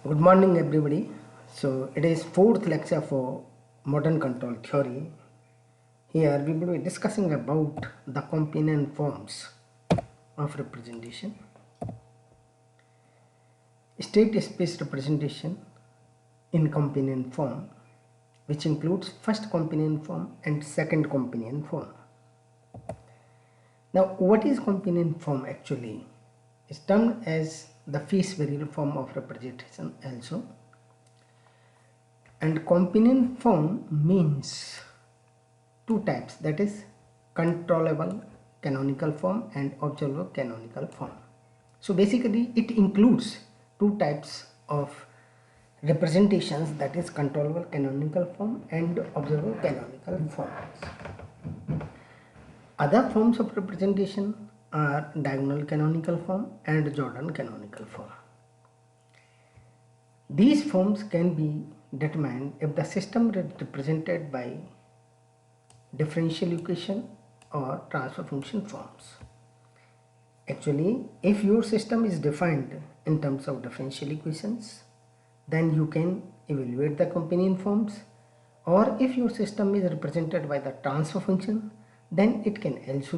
Good morning, everybody. So it is fourth lecture for modern control theory. Here we will be discussing about the component forms of representation. State space representation in component form, which includes first component form and second component form. Now, what is component form actually? It's termed as the face variable form of representation also. And component form means two types, that is controllable canonical form and observable canonical form. So basically it includes two types of representations, that is controllable canonical form and observable canonical forms. Other forms of representation are diagonal canonical form and Jordan canonical form. These forms can be determined if the system is represented by differential equation or transfer function forms. Actually, if your system is defined in terms of differential equations, then you can evaluate the component forms, or if your system is represented by the transfer function, then it can also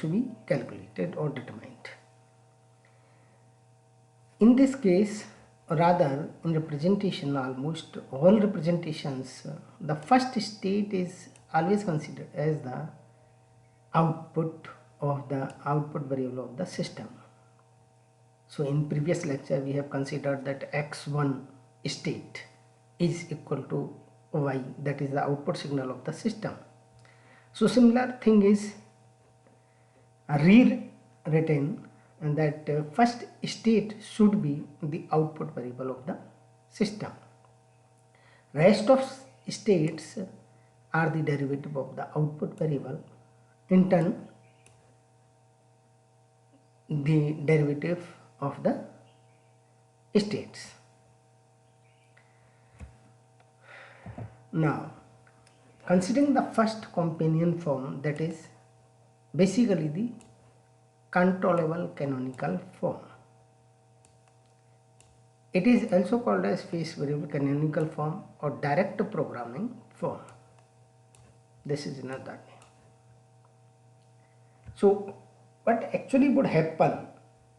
be calculated or determined. In this case, or rather in representation, almost all representations, the first state is always considered as the output of the output variable of the system. So in previous lecture we have considered that x1 state is equal to y, that is the output signal of the system. So similar thing is rewritten, and that first state should be the output variable of the system. Rest of states are the derivative of the output variable, in turn the derivative of the states. Now, considering the first companion form, that is basically the controllable canonical form. It is also called as face variable canonical form or direct programming form. This is another name. So what actually would happen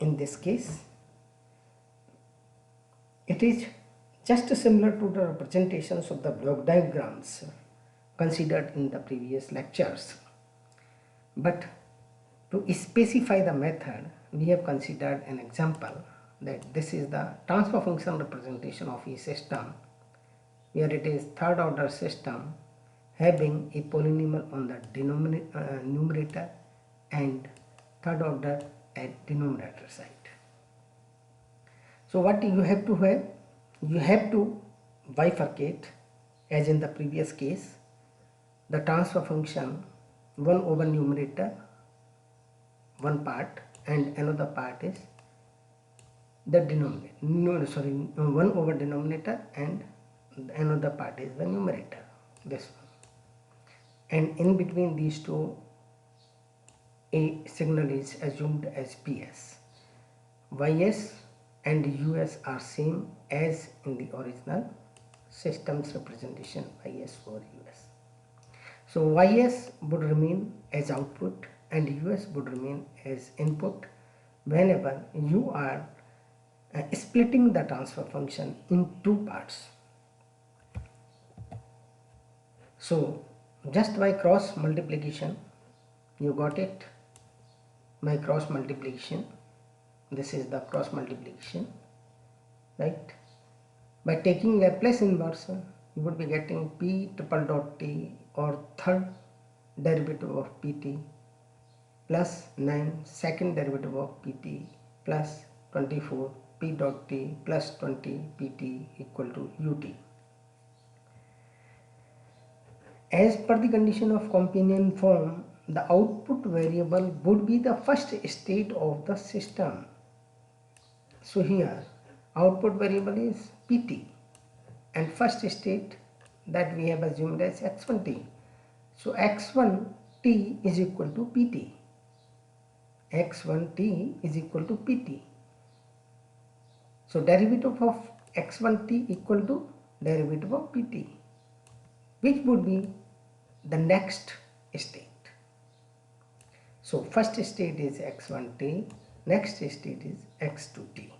in this case? It is just similar to the representations of the block diagrams considered in the previous lectures. But to specify the method, we have considered an example, that this is the transfer function representation of a system where it is third order system having a polynomial on the numerator and third order at denominator side. So what you have to have? You have to bifurcate, as in the previous case, the transfer function 1 over numerator, one part, and another part is the denominator, 1 over denominator, and another part is the numerator, this one. And in between these two, a signal is assumed as PS. YS and US are same as in the original system's representation, YS over US. So YS would remain as output and US would remain as input whenever you are splitting the transfer function in two parts. So just by cross multiplication, you got it, by cross multiplication, this is the cross multiplication, right? By taking Laplace inverse, you would be getting p triple dot t, or third derivative of pt, plus 9 second derivative of pt, plus 24 p dot t plus 20 pt equal to ut. As per the condition of companion form, the output variable would be the first state of the system. So here output variable is pt and first state that we have assumed as x1t. So x1t is equal to pt. x1t is equal to pt. So derivative of x1t equal to derivative of pt, which would be the next state. So first state is x1t, next state is x2t,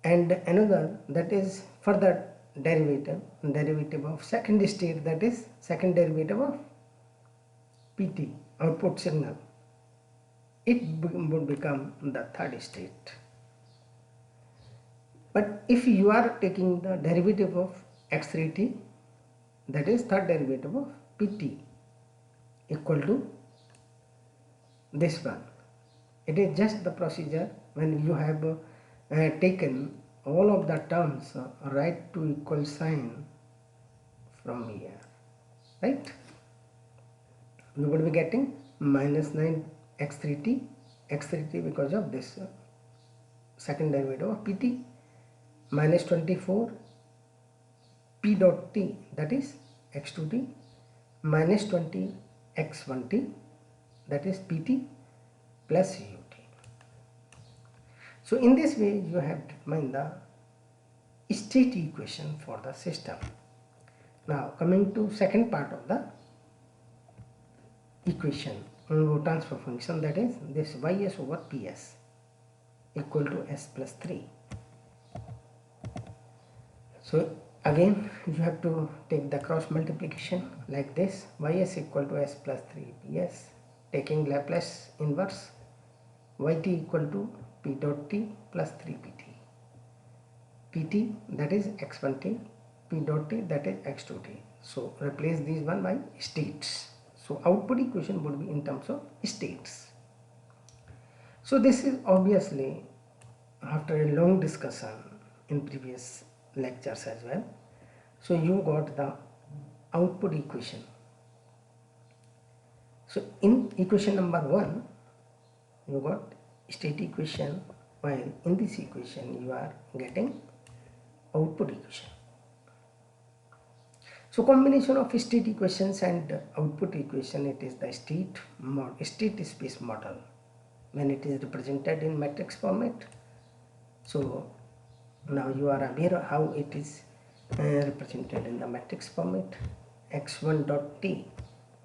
and another that is further derivative of second state, that is second derivative of pt, output signal. It would become the third state. But if you are taking the derivative of x3t, that is third derivative of pt, equal to this one. It is just the procedure when you have taken all of the terms, right to equal sign from here, right? We would be getting minus 9 x3t because of this second derivative of pt, minus 24 p dot t, that is x2t, minus 20 x1t, that is pt, plus ut. So in this way you have determined the state equation for the system. Now coming to second part of the equation, transfer function, that is this ys over ps equal to s plus 3. So again you have to take the cross multiplication like this, ys equal to s plus 3 ps, taking Laplace inverse, yt equal to p dot t plus 3 pt, pt that is x1t, p dot t that is x2t. So replace these one by states. So output equation would be in terms of states. So this is obviously after a long discussion in previous lectures as well. So you got the output equation. So in equation number 1 you got state equation, while in this equation you are getting output equation. So combination of state equations and output equation, it is the state space model when it is represented in matrix format. So now you are aware of how it is represented in the matrix format. x1 dot t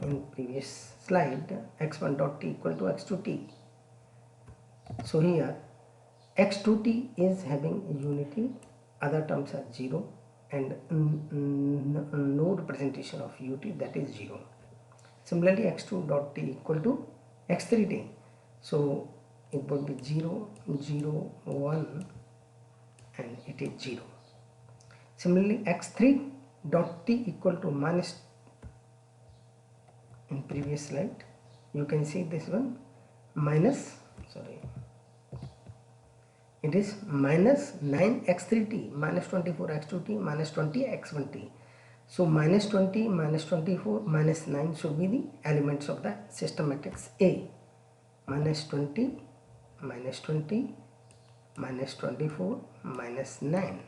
in previous slide, x1 dot t equal to x2t. So here x2t is having unity, other terms are 0, and no representation of ut, that is 0. Similarly x2 dot t equal to x3t, so it would be 0, 0, 1, and it is 0. Similarly x3 dot t equal to minus, in previous slide you can see this one minus, sorry, it is minus 9 x3t, minus 24 x2t, minus 20 x1t. So minus 20, minus 24, minus 9 should be the elements of the system matrix A. Minus 20, minus 20, minus 24, minus 9.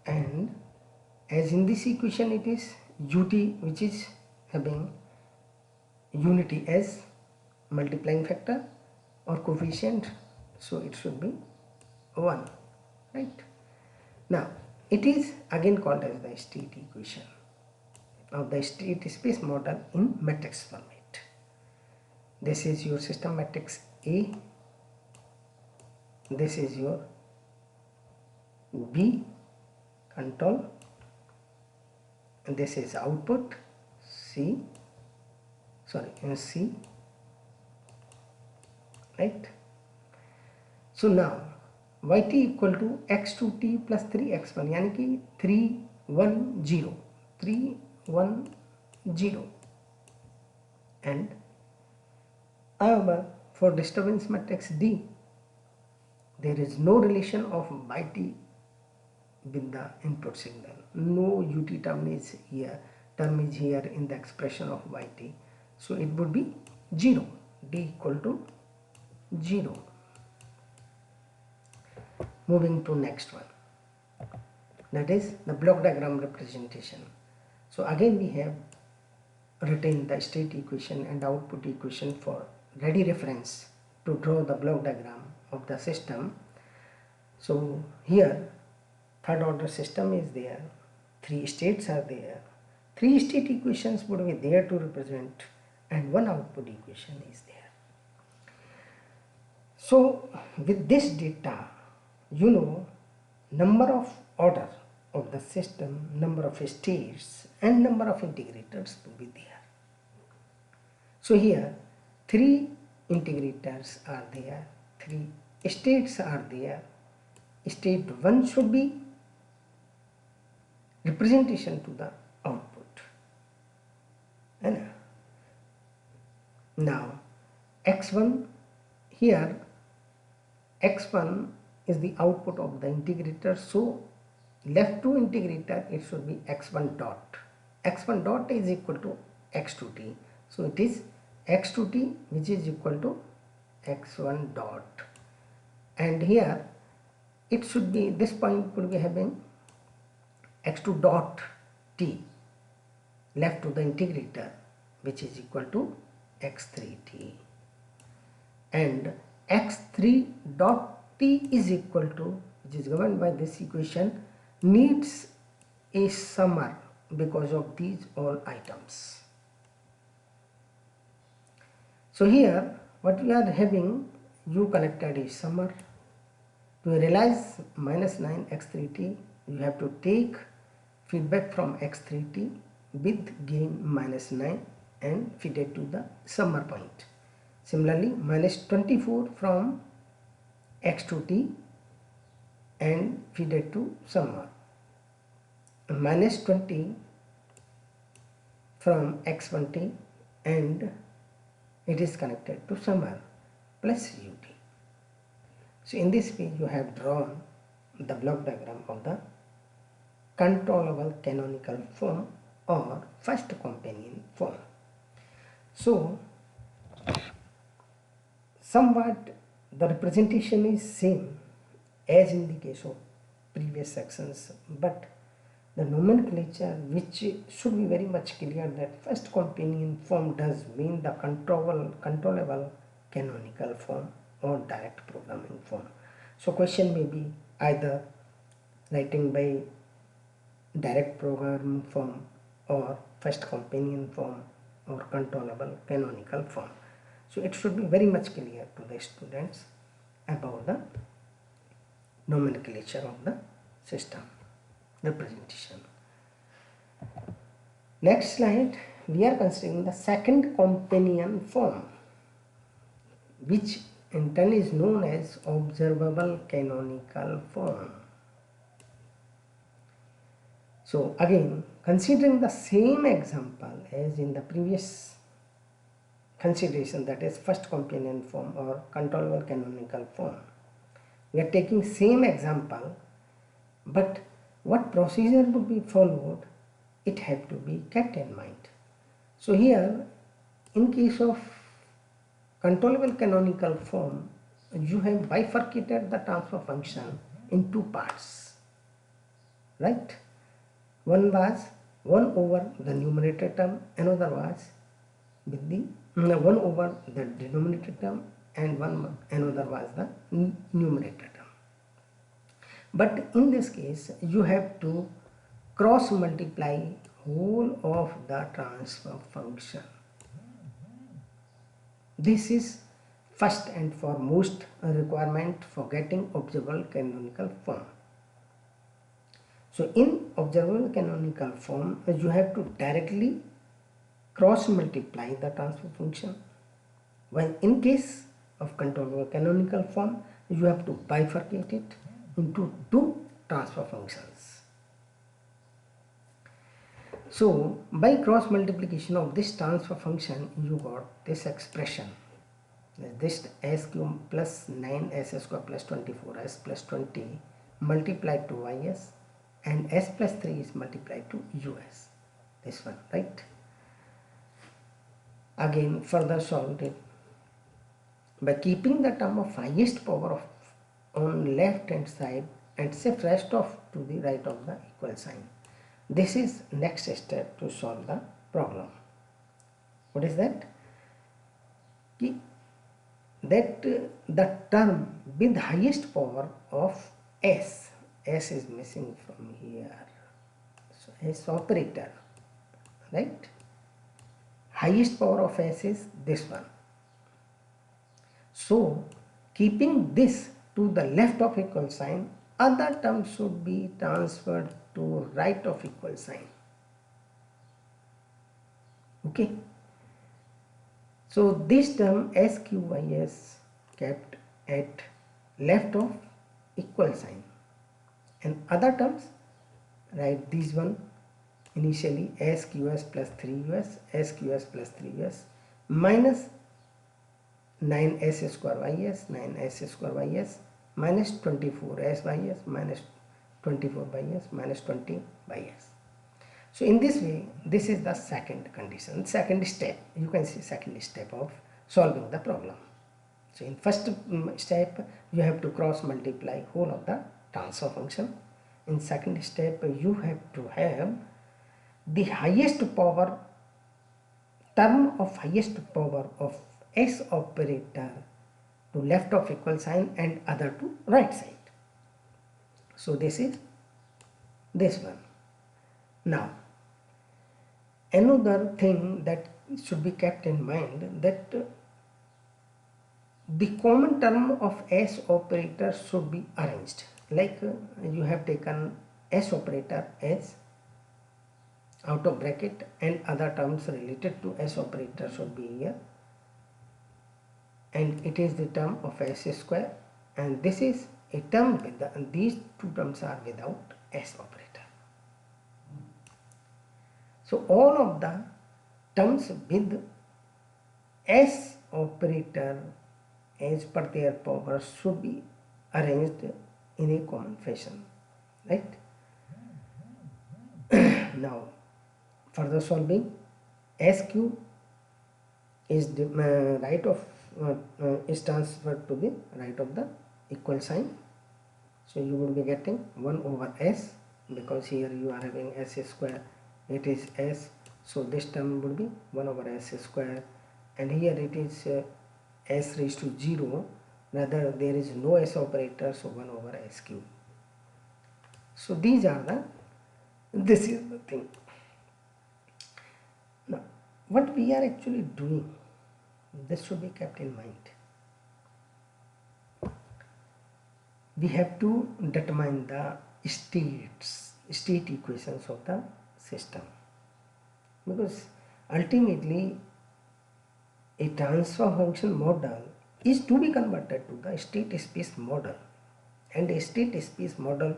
And as in this equation it is ut, which is having unity as multiplying factor or coefficient, so it should be 1, right? Now it is again called as the state equation of the state space model in matrix format. This is your system matrix A, this is your B control, and this is output C, right? So now yt equal to x2t plus 3x1, यानी कि 310, and however for disturbance matrix D there is no relation of yt with the input signal, no ut term is here in the expression of yt, so it would be 0, D equal to 0. Moving to next one, that is the block diagram representation. So again we have written the state equation and output equation for ready reference to draw the block diagram of the system. So here third order system is there, 3 states are there, 3 state equations would be there to represent, and 1 output equation is there. So with this data, you know number of order of the system, number of states and number of integrators will be there. So here 3 integrators are there, 3 states are there. State 1 should be representation to the output. And now x1, here x1 is the output of the integrator, so left to integrator it should be x1 dot. X1 dot is equal to x2t, so it is x2t which is equal to x1 dot, and here it should be, this point could be having x2 dot t left to the integrator which is equal to x3t, and x3 dot t is equal to, which is governed by this equation, needs a summer because of these all items. So here what we are having, u connected is summer. To realize minus 9 x3t, you have to take feedback from x3t with gain minus 9 and feed it to the summer point. Similarly, minus 24 from x2t and feed it to summer. Minus 20 from x1t and it is connected to summer plus ut. So in this way you have drawn the block diagram of the controllable canonical form or first companion form. So somewhat the representation is same as in the case of previous sections, but the nomenclature which should be very much clear, that first companion form does mean the controllable canonical form or direct programming form. So question may be either writing by direct programming form or first companion form or controllable canonical form. So it should be very much clear to the students about the nomenclature of the system representation. Next slide, we are considering the second companion form, which in turn is known as observable canonical form. So again, considering the same example as in the previous consideration, that is first companion form or controllable canonical form, we are taking same example, but what procedure would be followed, it had to be kept in mind. So here in case of controllable canonical form, you have bifurcated the transfer function in 2 parts, right? One was 1 over the numerator term, another was with the 1 over the denominator term, and another was the numerator term. But in this case you have to cross multiply whole of the transfer function. This is first and foremost a requirement for getting observable canonical form. So in observable canonical form, you have to directly cross multiply the transfer function, while in case of controllable canonical form, you have to bifurcate it into 2 transfer functions. So by cross multiplication of this transfer function, you got this expression, this s cube plus 9s square plus 24s plus 20 multiplied to ys, and s plus 3 is multiplied to us, this one, right? Again further solved it by keeping the term of highest power of on left hand side and shift rest of to the right of the equal sign. This is next step to solve the problem. What is that? That the term with highest power of S is missing from here, so S operator, right? Highest power of S is this one. So keeping this to the left of equal sign, other terms should be transferred to right of equal sign. Okay. So this term SQYS kept at left of equal sign, and other terms, write these one initially SQS plus 3US, SQS plus 3US minus 9S square YS, 9S square YS minus 24S YS minus 24 by S minus 20 by S. So in this way, this is the second condition, second step. You can see second step of solving the problem. So in first step, you have to cross multiply whole of the transfer function. In second step, you have to have the highest power term of highest power of S operator to left of equal sign and other to right side. So this is this one. Now another thing that should be kept in mind, that the common term of S operator should be arranged, like you have taken S operator as out of bracket and other terms related to S operator should be here, and it is the term of S square, and this is a term with the, and these two terms are without S operator. So all of the terms with S operator as per their power should be arranged in a common fashion, right? Now further solving, SQ is the right of is transferred to the right of the equal sign, so you will be getting 1 over S, because here you are having S square, it is S, so this term would be 1 over S square, and here it is S raised to 0, rather there is no S operator, so 1 over S cube. So these are the, this is the thing. Now what we are actually doing, this should be kept in mind. We have to determine the state equations of the system, because ultimately a transfer function model is to be converted to the state space model, and a state space model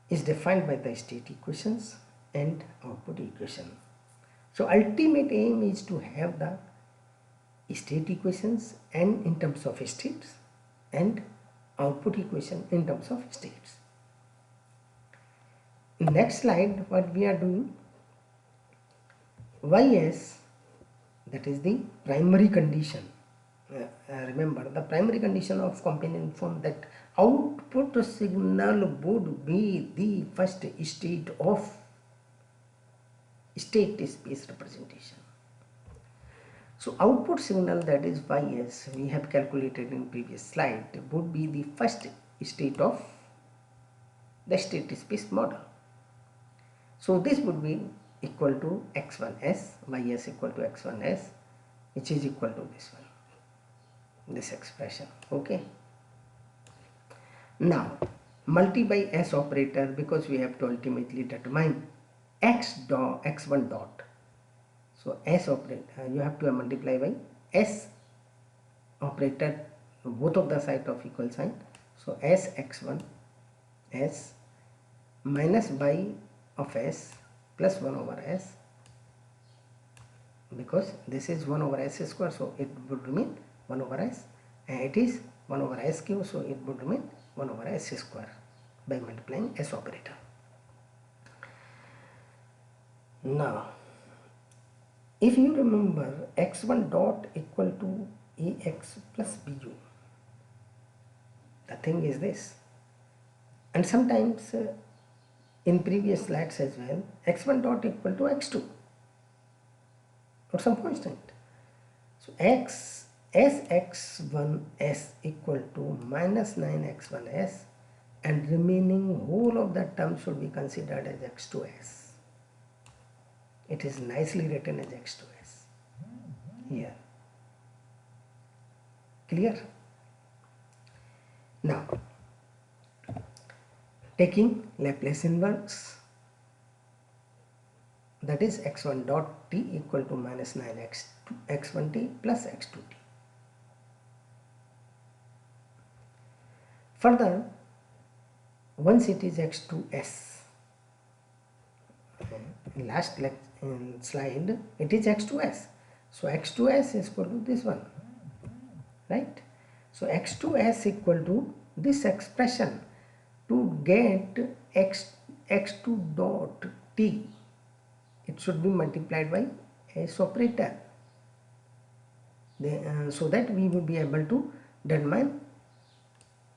is defined by the state equations and output equation. So ultimate aim is to have the state equations and in terms of states, and output equation in terms of states. In next slide, what we are doing, YS, that is the primary condition. Remember the primary condition of component form, that output signal would be the first state of state space representation. So output signal, that is YS, we have calculated in previous slide, would be the first state of the state space model. So this would be equal to x1s, ys equal to x1s, which is equal to this one, this expression. Okay. Now multi by S operator, because we have to ultimately determine x1 dot. So S operator, you have to multiply by S operator, both of the side of equal sign. So S x1 S minus by of S plus 1 over S, because this is 1 over S square, so it would remain 1 over S, and it is 1 over S cube, so it would remain 1 over S square by multiplying S operator. Now if you remember, x1 dot equal to ax plus bu, the thing is this, and sometimes in previous slides as well, x1 dot equal to x2 or some constant. So x1s equal to minus 9x1s and remaining whole of that term should be considered as x2s. It is nicely written as x2s here. Clear? Now, taking Laplace inverse, that is x1 dot t equal to minus 9x1t plus x2t. Further, once it is x2s, in last slide it is x2s, so x2s is equal to this one, right? So x2s equal to this expression. To get x2 dot t, it should be multiplied by s operator, so that we will be able to determine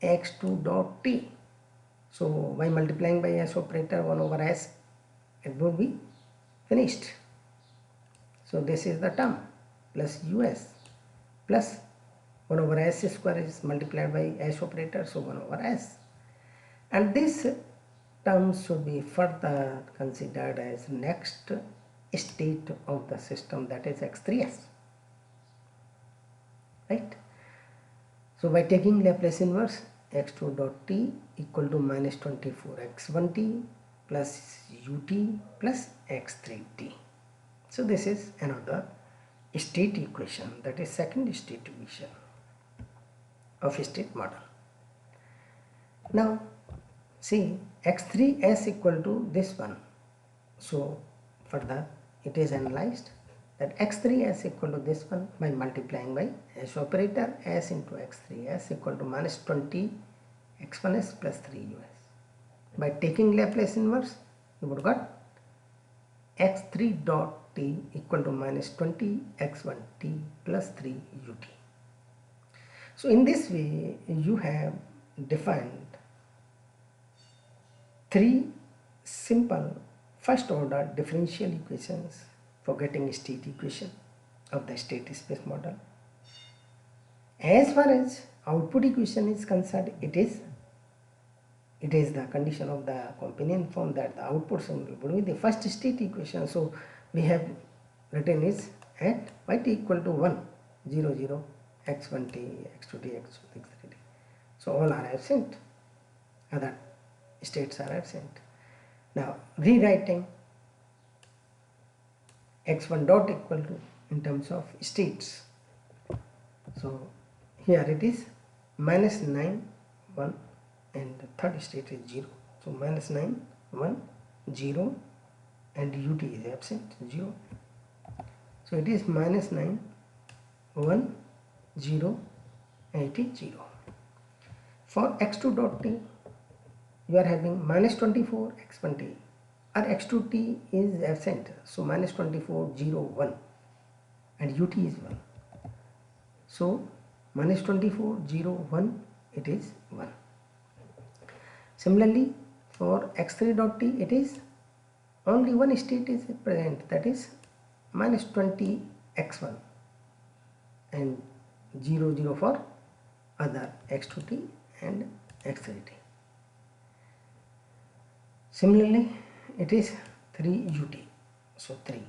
x2 dot t. So by multiplying by s operator 1 over s, it will be finished. So this is the term plus us plus 1 over s square is multiplied by s operator, so 1 over s. And this term should be further considered as next state of the system, that is x3s, right? So by taking Laplace inverse, x2 dot t equal to minus 24x1t plus ut plus x3t. So this is another state equation, that is second state equation of state model. Now see, x3s equal to this one. So further it is analyzed that x3s equal to this one by multiplying by s operator, s into x3s equal to minus 20 x1s plus 3us. By taking Laplace inverse, you would got x3 dot t equal to minus 20 x1t plus 3 ut. So in this way you have defined three simple first order differential equations for getting state equation of the state space model. As far as output equation is concerned, it is the condition of the companion form that the output symbol will be the first state equation. So we have written is at yt equal to 1, 0, 0, x1t, x2t, x3t. So all are absent, other states are absent. Now rewriting x1 dot equal to in terms of states. So here it is minus 9, 1, and the third state is 0. So minus 9, 1, 0, and ut is absent, 0. So it is minus 9, 1, 0, and it is 0. For x2 dot t, you are having minus 24 x1t, or x2t is absent, so minus 24, 0, 1, and ut is 1. So minus 24, 0, 1, it is 1. Similarly for x3 dot t, it is only one state is present, that is minus 20 x1 and 0, 0 for other x2t and x3t. Similarly it is 3 ut, so 3.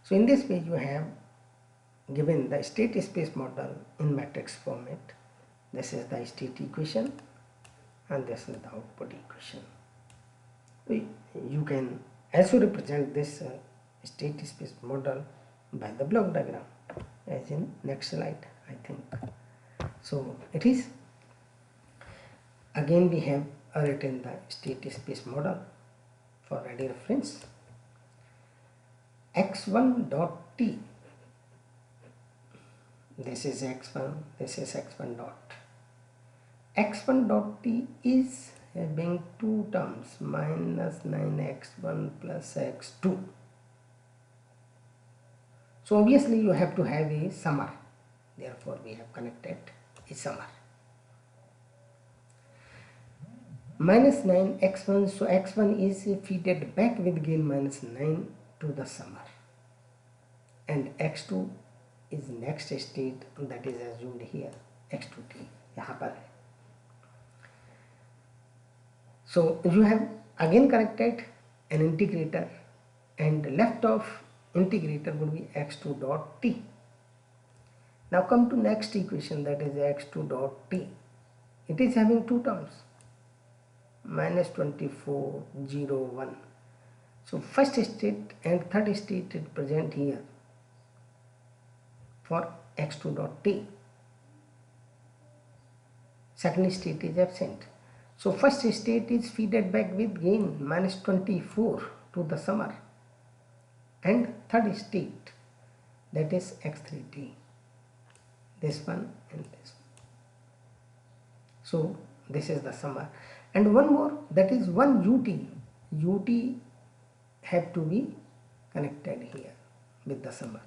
So in this way you have given the state space model in matrix format. This is the state equation and this is the output equation. You can also represent this state space model by the block diagram as in next slide, I think. So it is, again we have written the state space model for ready reference. x1 dot t, this is x1, this is x1 dot. x1 dot t is having two terms, minus 9x1 plus x2. So obviously you have to have a summer, therefore we have connected a summer. Minus 9 x1, so x1 is feeded back with gain minus 9 to the summer, and x2 is next state, that is assumed here x2t यहाँ पर है. So you have again connected an integrator, and left of integrator would be x2 dot t. Now come to next equation, that is x2 dot t. It is having two terms, minus 24, 0, 1. So first state and third state is present here for x2 dot t. Second state is absent. So first state is feeded back with gain minus 24 to the summer, and third state, that is x3t, this one and this one. So this is the summer, and one more, that is one ut have to be connected here with the summer.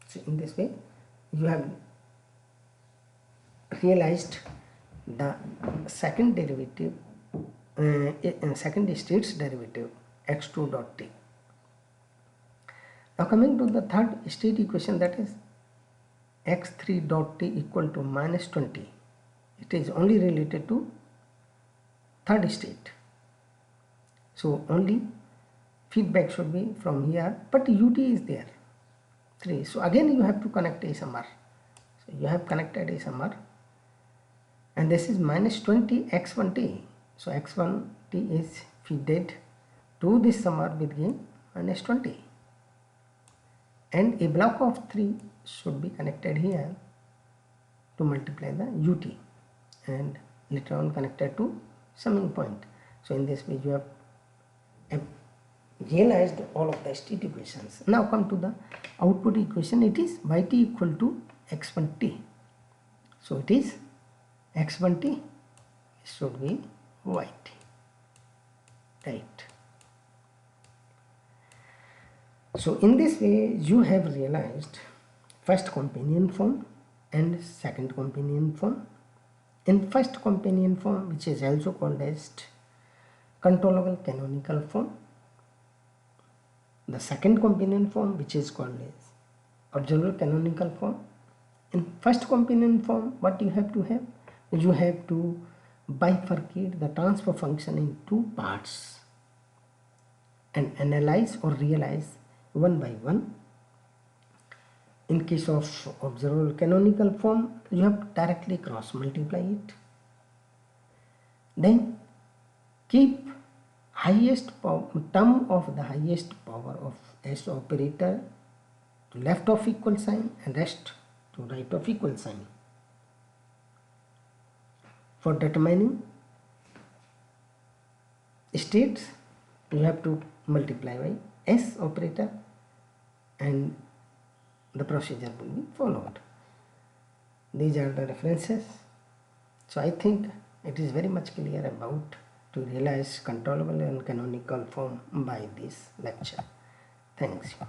So in this way you have realized the second derivative, second state's derivative x2 dot t. Now coming to the third state equation, that is x3 dot t equal to minus 20. It is only related to third state, so only feedback should be from here, but ut is there 3. So again you have to connect a summer. So you have connected a summer, and this is minus 20 x1t. So x1t is feeded to this summer with gain minus 20, and a block of 3 should be connected here to multiply the ut, and later on connected to summing point. So in this way you have realized all of the state equations. Now come to the output equation. It is yt equal to x1t. So it is x1t, should be yt, right? So in this way you have realized first companion form and second companion form. In first companion form, which is also called as controllable canonical form, the second companion form, which is called as observable canonical form. In first companion form, what you have to have? You have to bifurcate the transfer function in two parts and analyze or realize one by one. In case of observable canonical form, you have to directly cross multiply it. Then keep highest term of the highest power of S operator to left of equal sign and rest to right of equal sign. For determining states, you have to multiply by S operator, and the procedure will be followed. These are the references. So I think it is very much clear about to realize controllable and canonical form by this lecture. Thanks you.